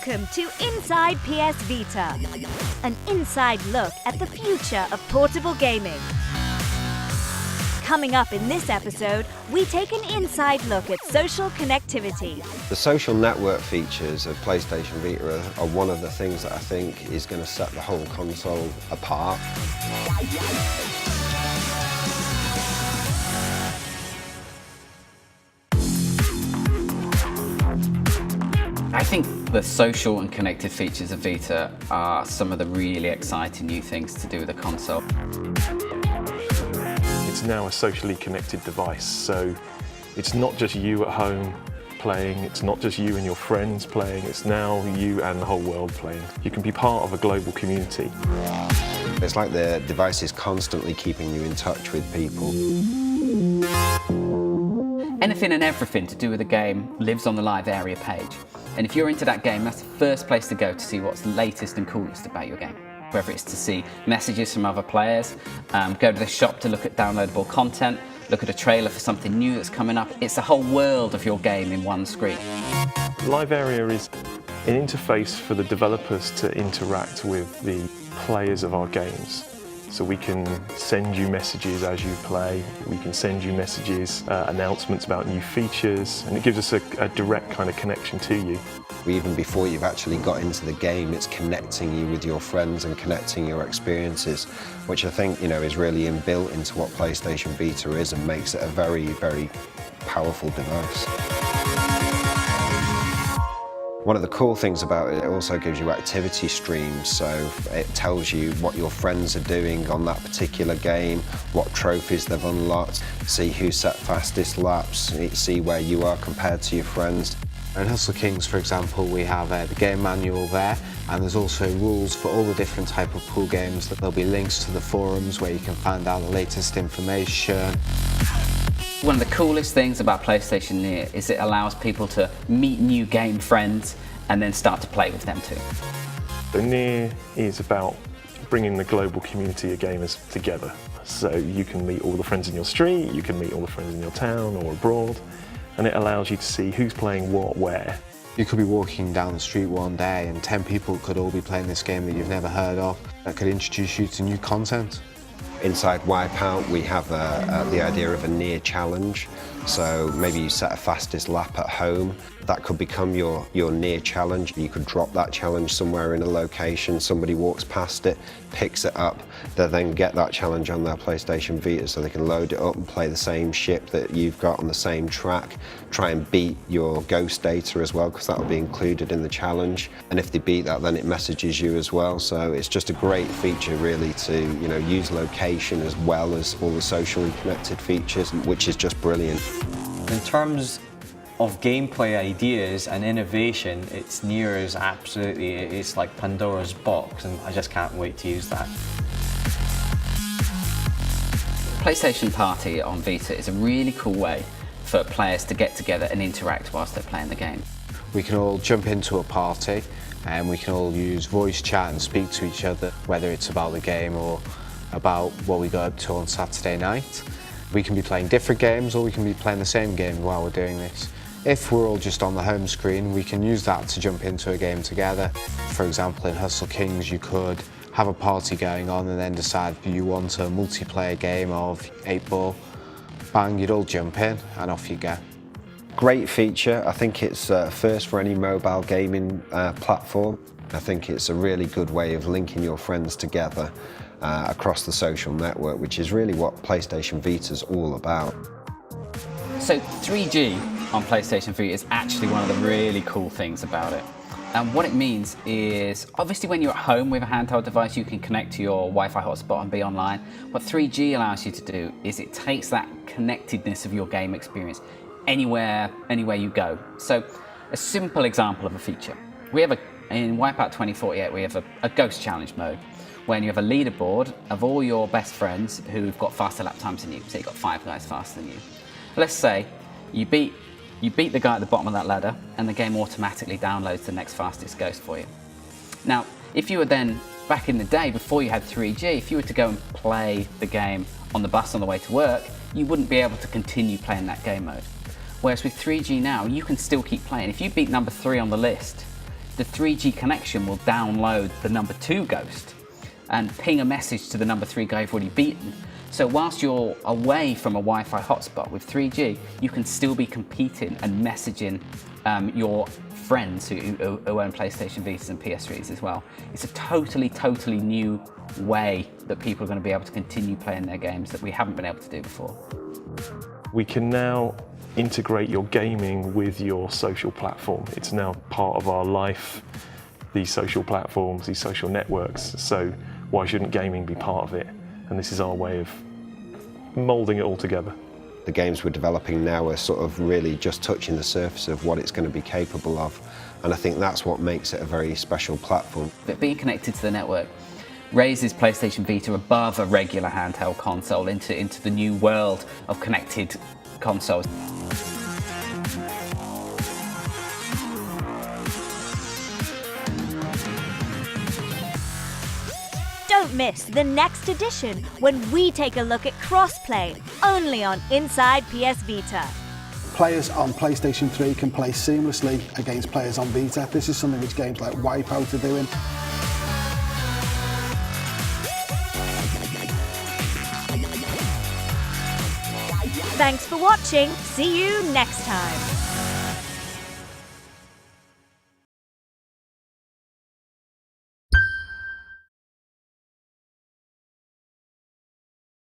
Welcome to Inside PS Vita, an inside look at the future of portable gaming. Coming up in this episode, we take an inside look at social connectivity. The social network features of PlayStation Vita are one of the things that I think is going to set the whole console apart. I think the social and connected features of Vita are some of the really exciting new things to do with the console. It's now a socially connected device, so it's not just you at home playing, it's not just you and your friends playing, it's now you and the whole world playing. You can be part of a global community. It's like the device is constantly keeping you in touch with people. Anything and everything to do with the game lives on the live area page. And if you're into that game, that's the first place to go to see what's latest and coolest about your game. Whether it's to see messages from other players, go to the shop to look at downloadable content, look at a trailer for something new that's coming up. It's the whole world of your game in one screen. Live area is an interface for the developers to interact with the players of our games. So we can send you messages as you play, we can send you messages, announcements about new features, and it gives us a direct kind of connection to you. Even before you've actually got into the game, it's connecting you with your friends and connecting your experiences, which I think, is really inbuilt into what PlayStation Vita is and makes it a very, very powerful device. One of the cool things about it also gives you activity streams, so it tells you what your friends are doing on that particular game, what trophies they've unlocked, see who set fastest laps, see where you are compared to your friends. In Hustle Kings, for example, we have the game manual there, and there's also rules for all the different type of pool games. There'll be links to the forums where you can find out the latest information. One of the coolest things about PlayStation Near is it allows people to meet new game friends and then start to play with them too. So Near is about bringing the global community of gamers together. So you can meet all the friends in your street, you can meet all the friends in your town or abroad, and it allows you to see who's playing what, where. You could be walking down the street one day and 10 people could all be playing this game that you've never heard of. That could introduce you to new content. Inside Wipeout, we have the idea of a near challenge. So maybe you set a fastest lap at home. That could become your near challenge. You could drop that challenge somewhere in a location. Somebody walks past it, picks it up. They then get that challenge on their PlayStation Vita so they can load it up and play the same ship that you've got on the same track. Try and beat your ghost data as well, because that will be included in the challenge. And if they beat that, then it messages you as well. So it's just a great feature really to use location as well as all the socially connected features, which is just brilliant. In terms of gameplay ideas and innovation, it's Near is absolutely, it's like Pandora's box, and I just can't wait to use that. PlayStation Party on Vita is a really cool way for players to get together and interact whilst they're playing the game. We can all jump into a party and we can all use voice chat and speak to each other, whether it's about the game or about what we got up to on Saturday night. We can be playing different games or we can be playing the same game while we're doing this. If we're all just on the home screen, we can use that to jump into a game together. For example, in Hustle Kings, you could have a party going on and then decide you want a multiplayer game of 8-ball. Bang, you'd all jump in and off you go. Great feature. I think it's first for any mobile gaming platform. I think it's a really good way of linking your friends together across the social network, which is really what PlayStation Vita is all about. So 3G on PlayStation Vita is actually one of the really cool things about it. And what it means is, obviously when you're at home with a handheld device, you can connect to your Wi-Fi hotspot and be online. What 3G allows you to do is it takes that connectedness of your game experience anywhere you go. So a simple example of a feature. In Wipeout 2048, we have a ghost challenge mode, when you have a leaderboard of all your best friends who've got faster lap times than you. So you've got 5 guys faster than you. Let's say you beat the guy at the bottom of that ladder and the game automatically downloads the next fastest ghost for you. Now, if you were then, back in the day before you had 3G, if you were to go and play the game on the bus on the way to work, you wouldn't be able to continue playing that game mode. Whereas with 3G now, you can still keep playing. If you beat number 3 on the list, the 3G connection will download the number 2 ghost and ping a message to the number 3 guy you've already beaten. So whilst you're away from a Wi-Fi hotspot with 3G, you can still be competing and messaging your friends who own PlayStation Vitas and PS3s as well. It's a totally new way that people are going to be able to continue playing their games that we haven't been able to do before. We can now integrate your gaming with your social platform. It's now part of our life, these social platforms, these social networks. So why shouldn't gaming be part of it? And this is our way of moulding it all together. The games we're developing now are sort of really just touching the surface of what it's going to be capable of. And I think that's what makes it a very special platform. But being connected to the network raises PlayStation Vita above a regular handheld console into the new world of connected consoles. Don't miss the next edition when we take a look at crossplay, only on Inside PS Vita. Players on PlayStation 3 can play seamlessly against players on Vita. This is something which games like Wipeout are doing. Thanks for watching. See you next time.